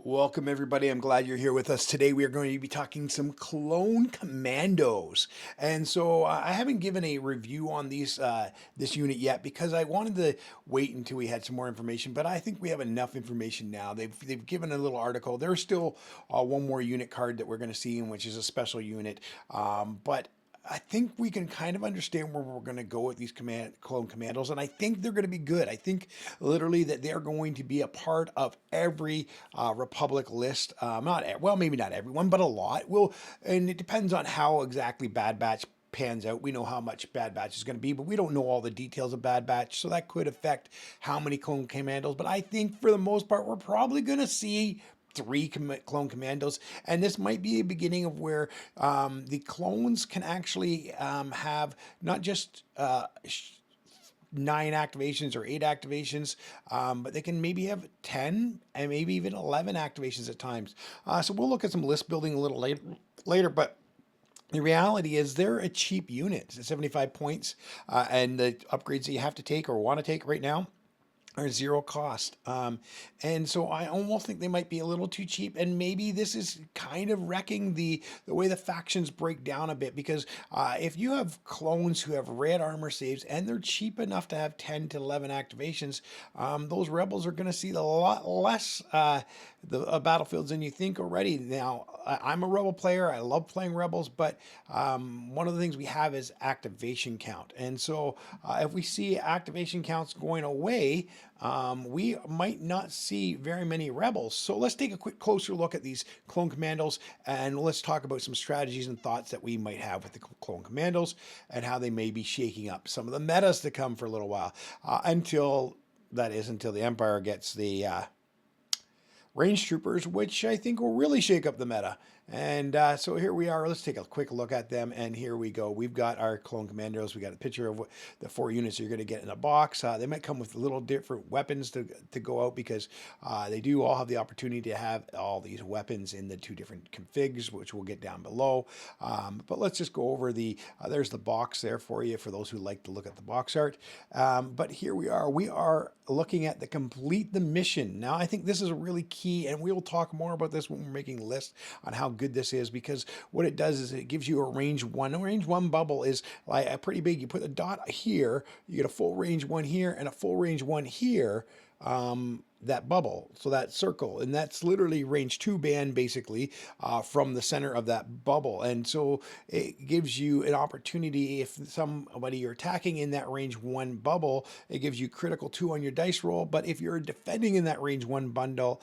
Welcome, everybody. I'm glad you're here with us today. We are going to be talking some clone commandos, and so I haven't given a review on this unit yet because I wanted to wait until we had some more information. But I think we have enough information now. They've given a little article. There's still one more unit card that we're going to see, which is a special unit. But I think we can kind of understand where we're going to go with these clone commandos, and I think they're going to be good. I think literally that they're going to be a part of every Republic list. Well, maybe not everyone, but a lot. Will, and it depends on how exactly Bad Batch pans out. We know how much Bad Batch is going to be, but we don't know all the details of Bad Batch, so that could affect how many clone commandos. But I think for the most part, we're probably going to see three clone commandos, and this might be a beginning of where the clones can actually have not just 9 activations or 8 activations, but they can maybe have 10 and maybe even 11 activations at times. So we'll look at some list building a little later, but the reality is they're a cheap unit. It's 75 points, and the upgrades that you have to take or want to take right now are zero cost. And so I almost think they might be a little too cheap. And maybe this is kind of wrecking the way the factions break down a bit. Because if you have clones who have red armor saves and they're cheap enough to have 10 to 11 activations, those rebels are going to see a lot less battlefields than you think already. Now, I'm a rebel player. I love playing rebels. But one of the things we have is activation count. And so if we see activation counts going away, we might not see very many rebels. So let's take a quick closer look at these clone commandos, and let's talk about some strategies and thoughts that we might have with the clone commandos and how they may be shaking up some of the metas to come for a little while, until the Empire gets the range troopers, which I think will really shake up the meta. And so here we are. Let's take a quick look at them. And here we go. We've got our clone commandos. We got a picture of the 4 units you're going to get in a box. They might come with little different weapons to go out, because they do all have the opportunity to have all these weapons in the 2 different configs, which we'll get down below. But let's just go over there's the box there for you, for those who like to look at the box art. But here we are. We are looking at the complete the mission. Now, I think this is really key, and we'll talk more about this when we're making lists on how good this is, because what it does is it gives you a range 1. A range 1 bubble is like a pretty big. You put a dot here, you get a full range 1 here and a full range 1 here. That bubble, so that circle, and that's literally range 2 band, basically, from the center of that bubble. And so it gives you an opportunity, if somebody you're attacking in that range 1 bubble, it gives you critical 2 on your dice roll. But if you're defending in that range 1 bubble,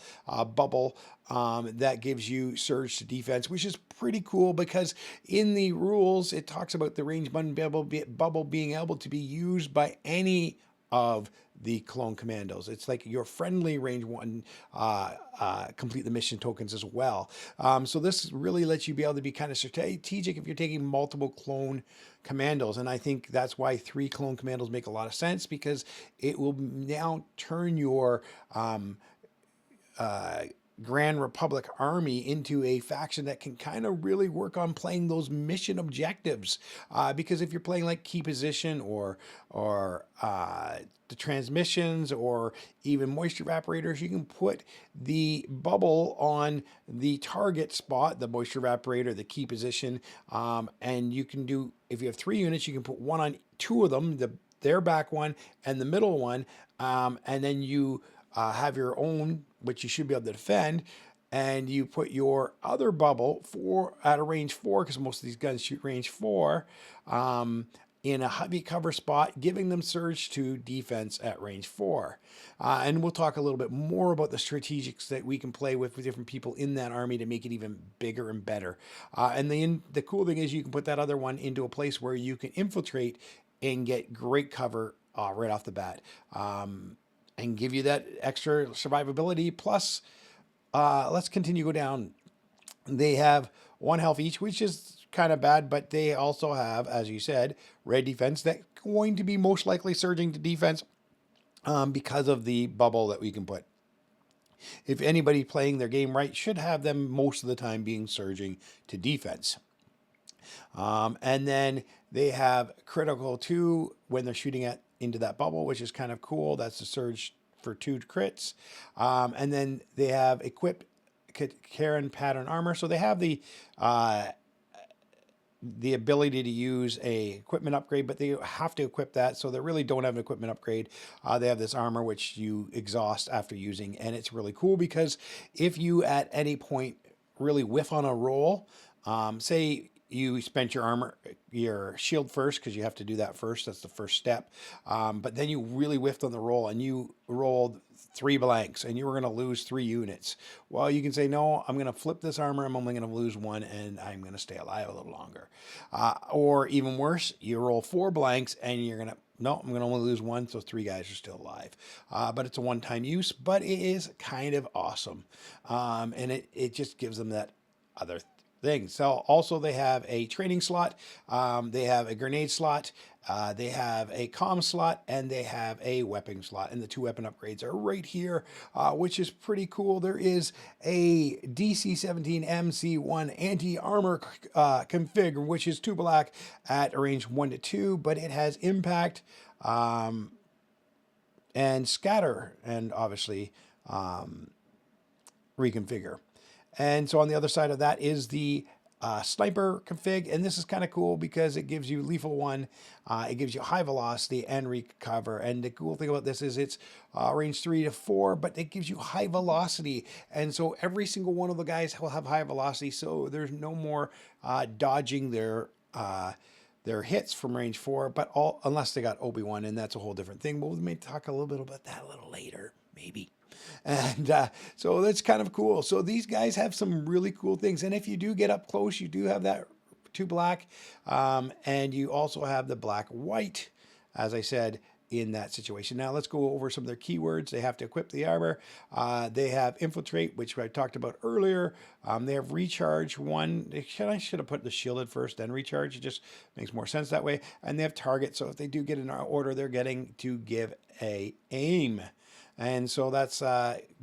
that gives you surge to defense, which is pretty cool, because in the rules it talks about the range 1 bubble being able to be used by any of the clone commandos. It's like your friendly range 1 complete the mission tokens as well. So this really lets you be able to be kind of strategic if you're taking multiple clone commandos. And I think that's why 3 clone commandos make a lot of sense, because it will now turn your Grand Republic army into a faction that can kind of really work on playing those mission objectives. Because if you're playing like key position or the transmissions, or even moisture evaporators, you can put the bubble on the target spot, the moisture evaporator, the key position, and you can do, if you have 3 units, you can put one on 2 of them, their back one and the middle one, and then you have your own, which you should be able to defend, and you put your other bubble at a range 4, because most of these guns shoot range 4, in a heavy cover spot, giving them surge to defense at range 4. And we'll talk a little bit more about the strategics that we can play with different people in that army to make it even bigger and better. And the cool thing is you can put that other one into a place where you can infiltrate and get great cover right off the bat. And give you that extra survivability. Plus, let's continue to go down. They have 1 health each, which is kind of bad, but they also have, as you said, red defense, that's going to be most likely surging to defense, because of the bubble that we can put. If anybody playing their game right, should have them most of the time being surging to defense. And then they have critical 2 when they're shooting into that bubble, which is kind of cool. That's the surge for 2 crits. And then they have equipped Karen pattern armor. So they have the ability to use a equipment upgrade, but they have to equip that. So they really don't have an equipment upgrade. They have this armor, which you exhaust after using. And it's really cool because if you at any point really whiff on a roll, say you spent your shield first, because you have to do that first. That's the first step. But then you really whiffed on the roll and you rolled 3 blanks and you were going to lose 3 units. Well, you can say, no, I'm going to flip this armor. I'm only going to lose 1 and I'm going to stay alive a little longer. Or even worse, you roll 4 blanks and you're going to, no, I'm going to only lose 1, so 3 guys are still alive. But it's a one-time use, but it is kind of awesome. And it just gives them that other thing. So also they have a training slot, they have a grenade slot, they have a comm slot, and they have a weapon slot. And the 2 weapon upgrades are right here, which is pretty cool. There is a DC-17 MC1 anti-armor config, which is 2 black at a range 1 to 2, but it has impact and scatter, and obviously reconfigure. And so on the other side of that is the sniper config, and this is kind of cool because it gives you lethal 1, it gives you high velocity and recover. And the cool thing about this is it's range 3 to 4, but it gives you high velocity, and so every single one of the guys will have high velocity. So there's no more dodging their hits from range 4, but unless they got Obi-Wan, and that's a whole different thing. But we may talk a little bit about that a little later, maybe. And so that's kind of cool. So these guys have some really cool things. And if you do get up close, you do have that 2 black. And you also have the black white, as I said, in that situation. Now let's go over some of their keywords. They have to equip the armor. They have infiltrate, which I talked about earlier. They have recharge 1. I should have put the shielded first, then recharge. It just makes more sense that way. And they have target. So if they do get an order, they're getting to give a aim. And so that's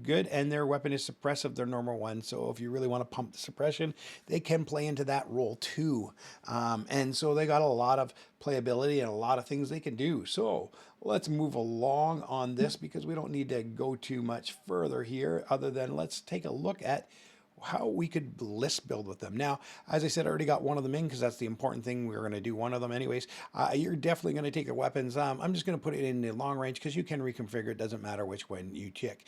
good. And their weapon is suppressive, their normal one. So if you really want to pump the suppression, they can play into that role too. And so they got a lot of playability and a lot of things they can do. So let's move along on this because we don't need to go too much further here, other than let's take a look at how we could list build with them. Now, as I said, I already got one of them in because that's the important thing. We're going to do one of them anyways. You're definitely going to take the weapons. I'm just going to put it in the long range because you can reconfigure. It doesn't matter which one you tick.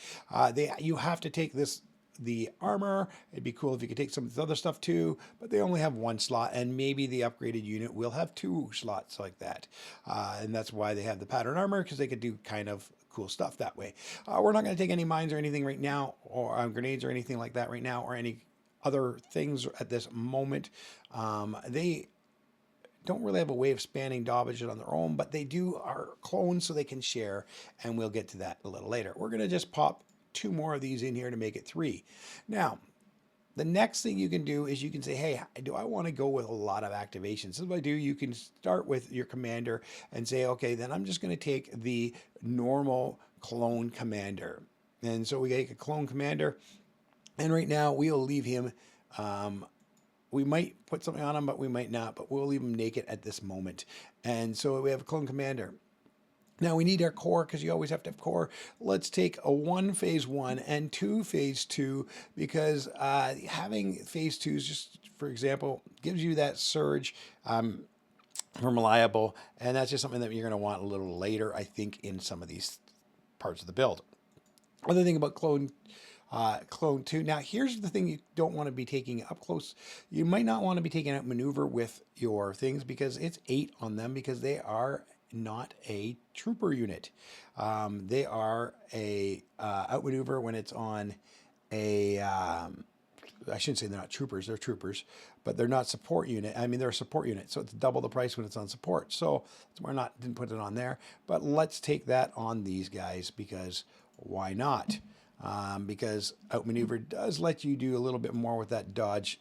You have to take the armor. It'd be cool if you could take some of this other stuff too, but they only have 1 slot, and maybe the upgraded unit will have 2 slots like that. And that's why they have the pattern armor, because they could do kind of cool stuff that way. We're not going to take any mines or anything right now, or grenades or anything like that right now, or any other things at this moment. They don't really have a way of spanning dodge on their own, but they are clones, so they can share, and we'll get to that a little later. We're going to just pop 2 more of these in here to make it 3. Now, the next thing you can do is you can say, hey, do I want to go with a lot of activations? So if I do, you can start with your commander and say, okay, then I'm just going to take the normal clone commander. And so we take a clone commander, and right now we'll leave him, we might put something on him, but we might not, but we'll leave him naked at this moment. And so we have a clone commander. Now we need our core, because you always have to have core. Let's take a 1 phase 1 and 2 phase 2, because having phase 2 is just, for example, gives you that surge from reliable, and that's just something that you're going to want a little later, I think, in some of these parts of the build. Other thing about clone 2. Now, here's the thing you don't want to be taking up close. You might not want to be taking out maneuver with your things, because it's 8 on them, because they are not a trooper unit. They are a outmaneuver when it's on a I shouldn't say they're not troopers, they're troopers, but they're not support unit. I mean, they're a support unit, so it's double the price when it's on support. So we're not, didn't put it on there, but let's take that on these guys, because why not? Because outmaneuver does let you do a little bit more with that dodge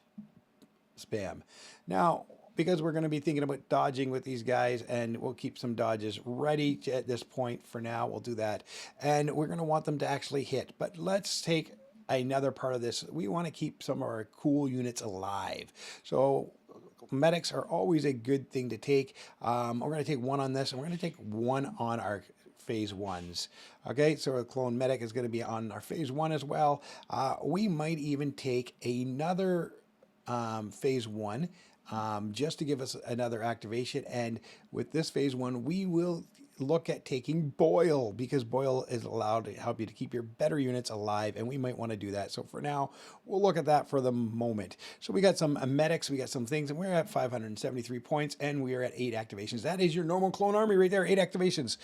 spam. Now, because we're going to be thinking about dodging with these guys, and we'll keep some dodges ready at this point for now. We'll do that. And we're going to want them to actually hit. But let's take another part of this. We want to keep some of our cool units alive. So medics are always a good thing to take. We're going to take 1 on this, and we're going to take 1 on our phase ones. Okay, so our clone medic is going to be on our phase one as well. We might even take another phase one just to give us another activation. And with this phase one, we will look at taking Boil, because Boil is allowed to help you to keep your better units alive, and we might want to do that. So for now, we'll look at that for the moment. So we got some medics, we got some things, and we're at 573 points, and we are at 8 activations. That is your normal clone army right there, 8 activations.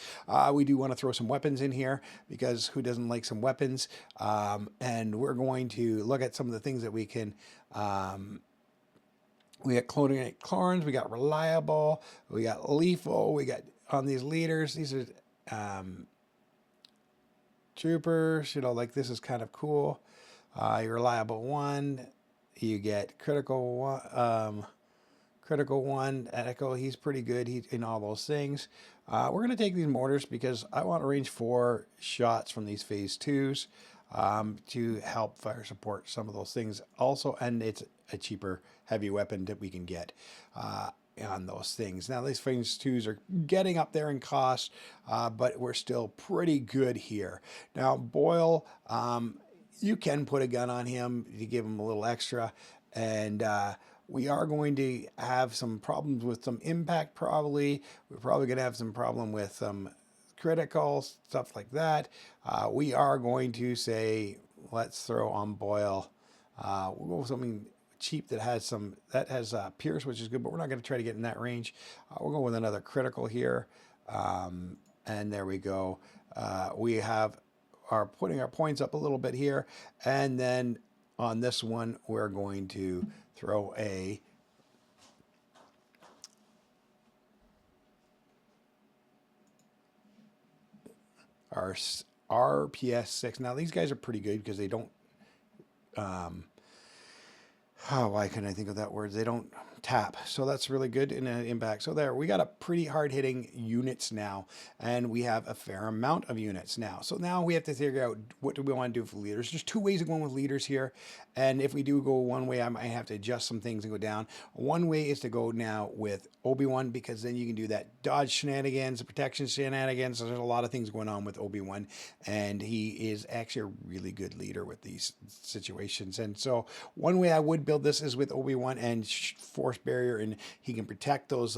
We do want to throw some weapons in here, because who doesn't like some weapons? And we're going to look at some of the things that we can we got cloning clones, we got reliable, we got lethal, we got on these leaders. These are troopers, you know, like this is kind of cool. Your reliable one, you get critical one, Echo, he's pretty good. He's in all those things. We're going to take these mortars because I want to range 4 shots from these phase 2s to help fire support some of those things also, and it's a cheaper heavy weapon that we can get on those things. Now these phase 2s are getting up there in cost, but we're still pretty good here. Now Boyle, you can put a gun on him to give him a little extra, and we are going to have some problems with some impact probably. We're probably going to have some problem with some critical, stuff like that. We are going to say, let's throw on Boyle. We'll go with something cheap that has Pierce, which is good, but we're not going to try to get in that range. We'll go with another critical here. And there we go. We are putting our points up a little bit here. And then on this one, we're going to throw our RPS 6. Now these guys are pretty good because they don't why couldn't I think of that word? They don't tap. So that's really good in an impact. So there, we got a pretty hard hitting units now, and we have a fair amount of units now. So now we have to figure out what do we want to do for leaders. There's 2 ways of going with leaders here. And if we do go one way, I might have to adjust some things and go down. One way is to go now with Obi-Wan, because then you can do that dodge shenanigans, the protection shenanigans. So there's a lot of things going on with Obi-Wan, and he is actually a really good leader with these situations. And so one way I would build this is with Obi-Wan and force barrier, and he can protect those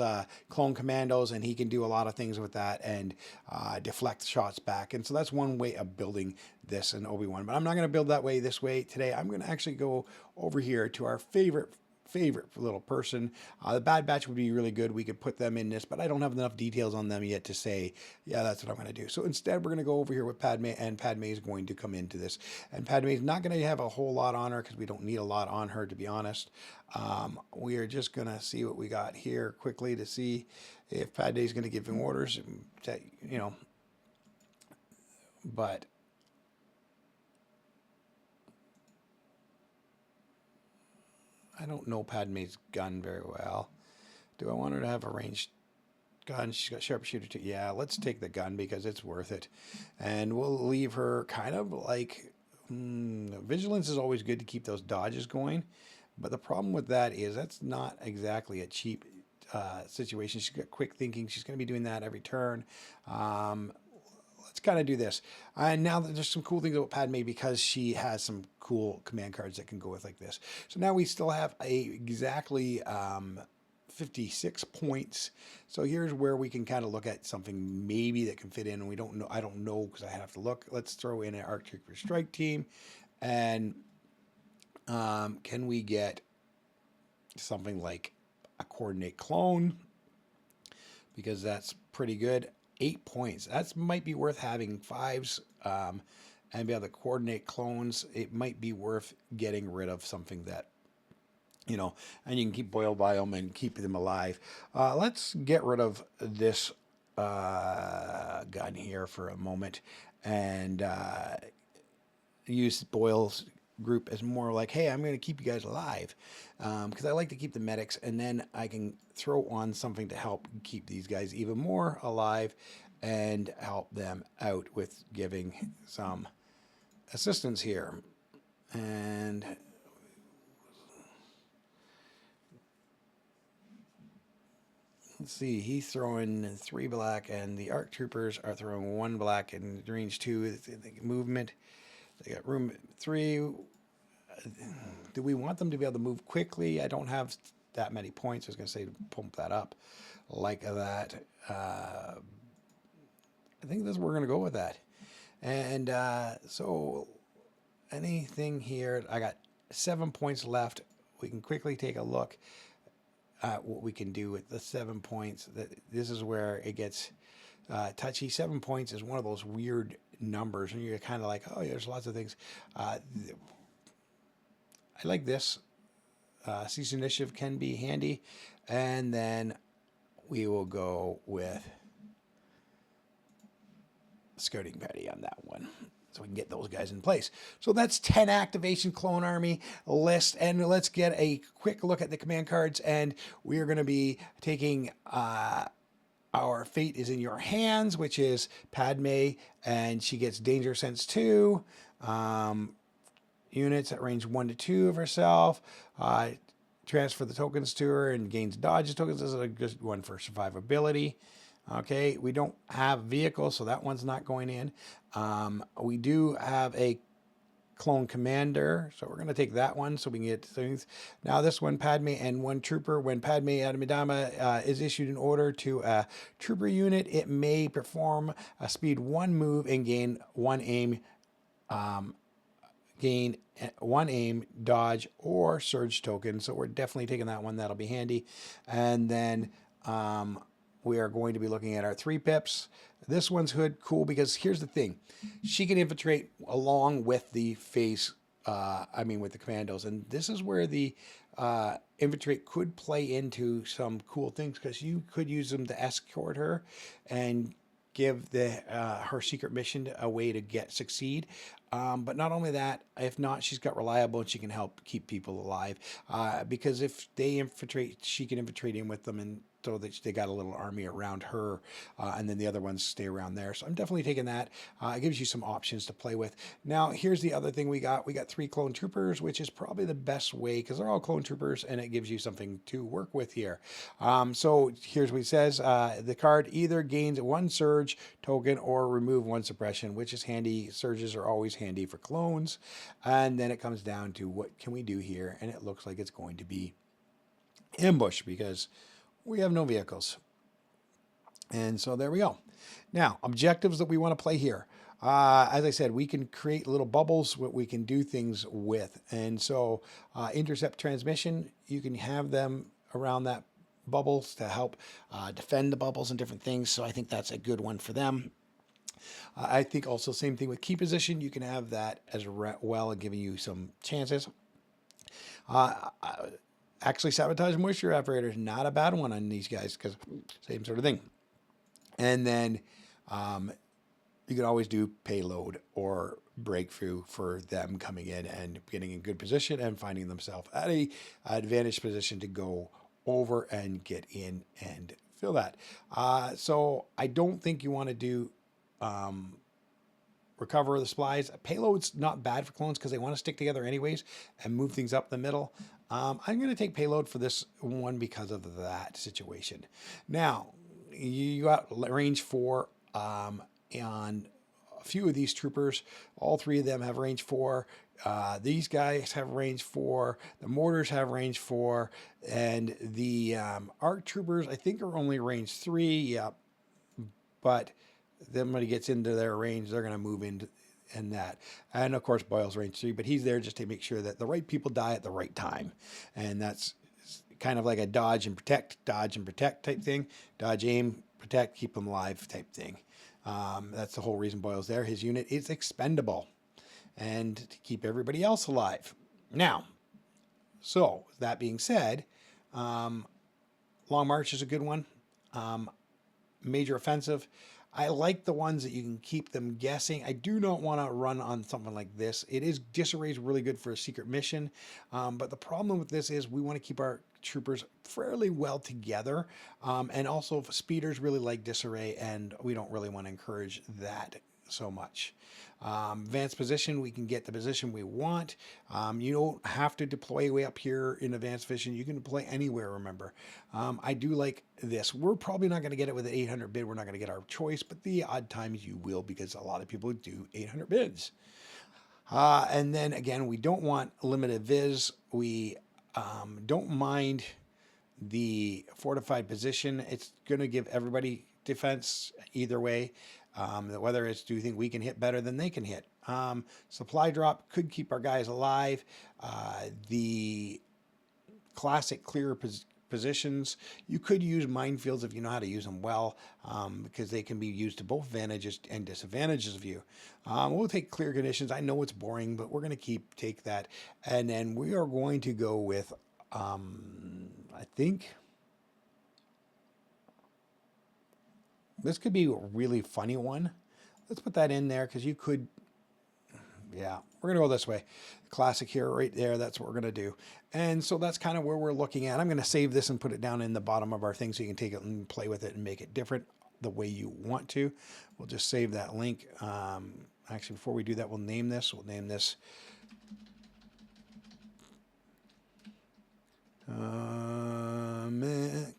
clone commandos, and he can do a lot of things with that and deflect shots back. And so that's one way of building this in Obi-Wan. But I'm not going to build that way this way today. I'm going to actually go over here to our favorite little person. The Bad Batch would be really good. We could put them in this, but I don't have enough details on them yet to say, yeah, that's what I'm going to do. So instead, we're going to go over here with Padme, and Padme is going to come into this. And Padme is not going to have a whole lot on her because we don't need a lot on her, to be honest. We are just going to see what we got here quickly to see if Padme is going to give him orders, you know, but I don't know Padme's gun very well. Do I want her to have a ranged gun? She's got sharpshooter too. Yeah, let's take the gun because it's worth it. And we'll leave her kind of like... vigilance is always good to keep those dodges going. But the problem with that is that's not exactly a cheap situation. She's got quick thinking. She's going to be doing that every turn. Let's kind of do this. And now there's some cool things about Padme because she has some cool command cards that can go with like this. So now we still have exactly 56 points. So here's where we can kind of look at something maybe that can fit in. And we don't know. I don't know because I have to look. Let's throw in an Arctic Strike Team. And can we get something like a Coordinate Clone? Because that's pretty good. 8 points. That might be worth having 5s and be able to coordinate clones. It might be worth getting rid of something that, you know, and you can keep Boyle by them and keep them alive. Let's get rid of this gun here for a moment and use Boyle's group as more like, hey, I'm going to keep you guys alive because I like to keep the medics, and then I can throw on something to help keep these guys even more alive and help them out with giving some assistance here. And let's see, he's throwing 3 black, and the ARC troopers are throwing 1 black and range 2. Movement. They got room 3. Do we want them to be able to move quickly? I don't have that many points. I was going to say to pump that up like that. I think we're going to go with that. And so anything here, I got 7 points left. We can quickly take a look at what we can do with the 7 points. This is where it gets touchy. 7 points is one of those weird numbers, and you're kind of like, oh, yeah, there's lots of things. I like this. Season initiative can be handy. And then we will go with Scouting Petty on that one, so we can get those guys in place. So that's 10 activation clone army list, and let's get a quick look at the command cards. And we are going to be taking our Fate is in Your Hands, which is Padme, and she gets Danger Sense 2. Units at range 1 to 2 of herself. Transfer the tokens to her and gains dodge tokens. This is a good one for survivability. Okay, we don't have vehicles, so that one's not going in. We do have a clone commander, so we're going to take that one so we can get things. Now this one, Padme and 1 trooper. When Padme Adamidama is issued an order to a trooper unit, it may perform a speed 1 move and gain 1 aim. Gain 1 aim, dodge, or surge token. So we're definitely taking that one. That'll be handy. And then we are going to be looking at our 3 pips. This one's hood, cool, because here's the thing. She can infiltrate along with the with the commandos. And this is where the infiltrate could play into some cool things, because you could use them to escort her and give her secret mission a way to succeed. But not only that, if not, she's got reliable and she can help keep people alive. Because if they infiltrate, she can infiltrate in with them, and so they got a little army around her, and then the other ones stay around there. So I'm definitely taking that. It gives you some options to play with. Now, here's the other thing we got. We got 3 clone troopers, which is probably the best way, because they're all clone troopers, and it gives you something to work with here. So here's what it says. The card either gains 1 surge token or remove 1 suppression, which is handy. Surges are always handy for clones. And then it comes down to what can we do here, and it looks like it's going to be ambush, because we have no vehicles. And so there we go. Now, objectives that we want to play here. As I said, we can create little bubbles what we can do things with. And so intercept transmission, you can have them around that bubbles to help defend the bubbles and different things. So I think that's a good one for them. I think also same thing with key position. You can have that as well and giving you some chances. Actually, sabotage moisture evaporator is not a bad one on these guys, because same sort of thing. And then you can always do payload or breakthrough for them coming in and getting in good position and finding themselves at a advantaged position to go over and get in and fill that. So I don't think you want to do recover the supplies. Payload's not bad for clones because they want to stick together anyways and move things up the middle. I'm going to take payload for this one because of that situation. Now, you got range 4 on a few of these troopers. All 3 of them have range 4. These guys have range 4. The mortars have range 4. And the ARC troopers, I think, are only range 3. Yep. But then when he gets into their range, they're going to move into that. And of course, Boyle's range 3, but he's there just to make sure that the right people die at the right time. And that's kind of like a dodge and protect type thing. Dodge, aim, protect, keep them alive type thing. That's the whole reason Boyle's there. His unit is expendable and to keep everybody else alive. Now, so that being said, Long March is a good one. Major offensive. I like the ones that you can keep them guessing. I do not want to run on something like this. It is disarray is really good for a secret mission, but the problem with this is we want to keep our troopers fairly well together, and also speeders really like disarray, and we don't really want to encourage that. so much. Advanced position, we can get the position we want. You don't have to deploy way up here in advanced vision. You can deploy anywhere, remember. I do like this. We're probably not going to get it with an 800 bid. We're not going to get our choice, but the odd times you will, because a lot of people do 800 bids. And then again, we don't want limited viz. We don't mind the fortified position. It's going to give everybody defense either way. Whether it's, do you think we can hit better than they can hit? Supply drop could keep our guys alive. The classic clear positions, you could use minefields if you know how to use them well, because they can be used to both advantages and disadvantages of you. We'll take clear conditions. I know it's boring, but we're going to take that. And then we are going to go with, I think this could be a really funny one. Let's put that in there, because you could, yeah, we're going to go this way. Classic here, right there. That's what we're going to do. And so that's kind of where we're looking at. I'm going to save this and put it down in the bottom of our thing so you can take it and play with it and make it different the way you want to. We'll just save that link. Actually, before we do that, we'll name this. We'll name this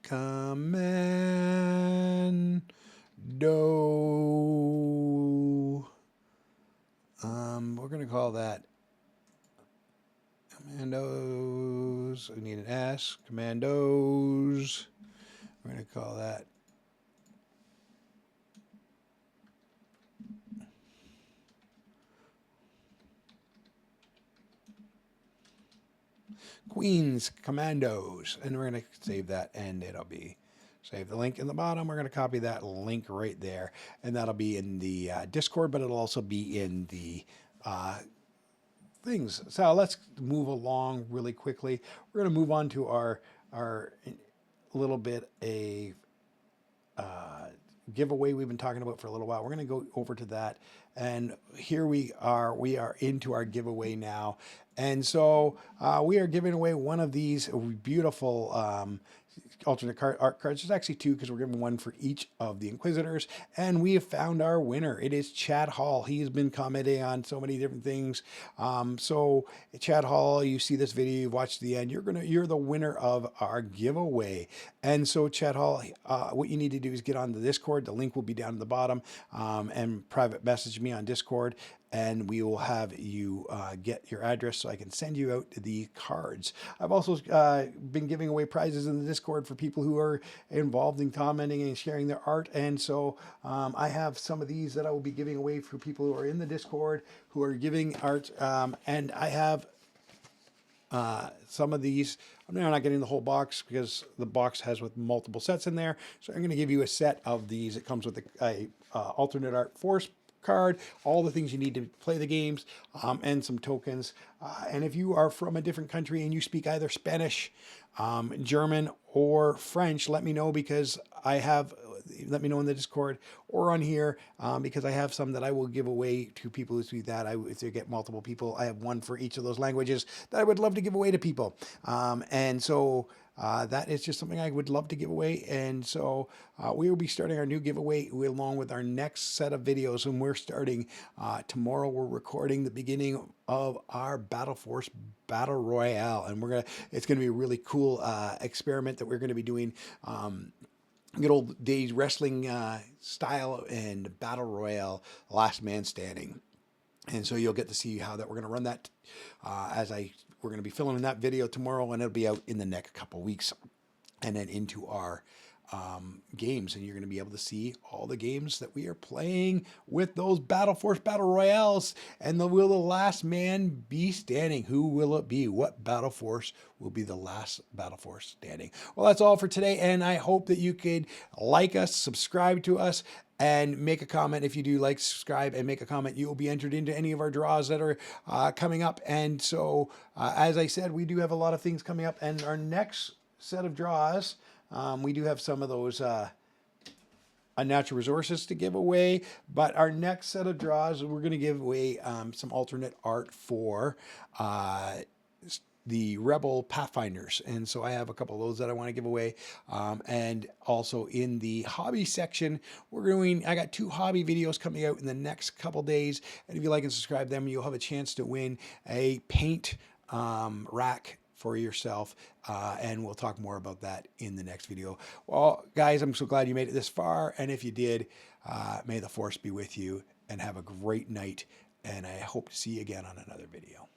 Commando. We're going to call that Commandos. We need an S. Commandos. We're going to call that Queens Commandos. And we're going to save that, and it'll be save the link in the bottom. We're going to copy that link right there, and that'll be in the Discord, but it'll also be in the things. So let's move along really quickly. We're going to move on to our little bit a giveaway we've been talking about for a little while. We're going to go over to that, and here we are into our giveaway now. And so we are giving away one of these beautiful alternate art cards. There's actually two, because we're giving one for each of the Inquisitors, and we have found our winner. It is Chad Hall. He has been commenting on so many different things. So Chad Hall, you see this video, you've watched the end, you're the winner of our giveaway. And so Chad Hall, what you need to do is get on the Discord. The link will be down at the bottom, and private message me on Discord, and we will have you get your address so I can send you out the cards. I've also been giving away prizes in the Discord for people who are involved in commenting and sharing their art. And so I have some of these that I will be giving away for people who are in the Discord who are giving art. And I have some of these. I'm now not getting the whole box, because the box has with multiple sets in there. So I'm going to give you a set of these. It comes with a alternate art force card, all the things you need to play the games, and some tokens. And if you are from a different country and you speak either Spanish, German, or French, let me know, because let me know in the Discord or on here, because I have some that I will give away to people who speak that. If they get multiple people, I have one for each of those languages that I would love to give away to people. And so that is just something I would love to give away. And so we will be starting our new giveaway along with our next set of videos. And we're starting tomorrow. We're recording the beginning of our Battle Force Battle Royale. And it's going to be a really cool experiment that we're going to be doing. Good old days wrestling style and Battle Royale, last man standing. And so you'll get to see how that we're going to run that we're going to be filming that video tomorrow, and it'll be out in the next couple weeks, and then into our games. And you're going to be able to see all the games that we are playing with those Battle Force Battle Royales. And will the last man be standing? Who will it be? What Battle Force will be the last Battle Force standing? Well, that's all for today, and I hope that you could like us, subscribe to us, and make a comment. If you do like, subscribe, and make a comment, you will be entered into any of our draws that are coming up. And so, as I said, we do have a lot of things coming up, and our next set of draws, we do have some of those natural resources to give away, but our next set of draws, we're going to give away some alternate art for the Rebel Pathfinders. And so I have a couple of those that I want to give away. And also in the hobby section, I got 2 hobby videos coming out in the next couple days. And if you like and subscribe them, you'll have a chance to win a paint rack for yourself. And we'll talk more about that in the next video. Well, guys, I'm so glad you made it this far. And if you did, may the force be with you and have a great night. And I hope to see you again on another video.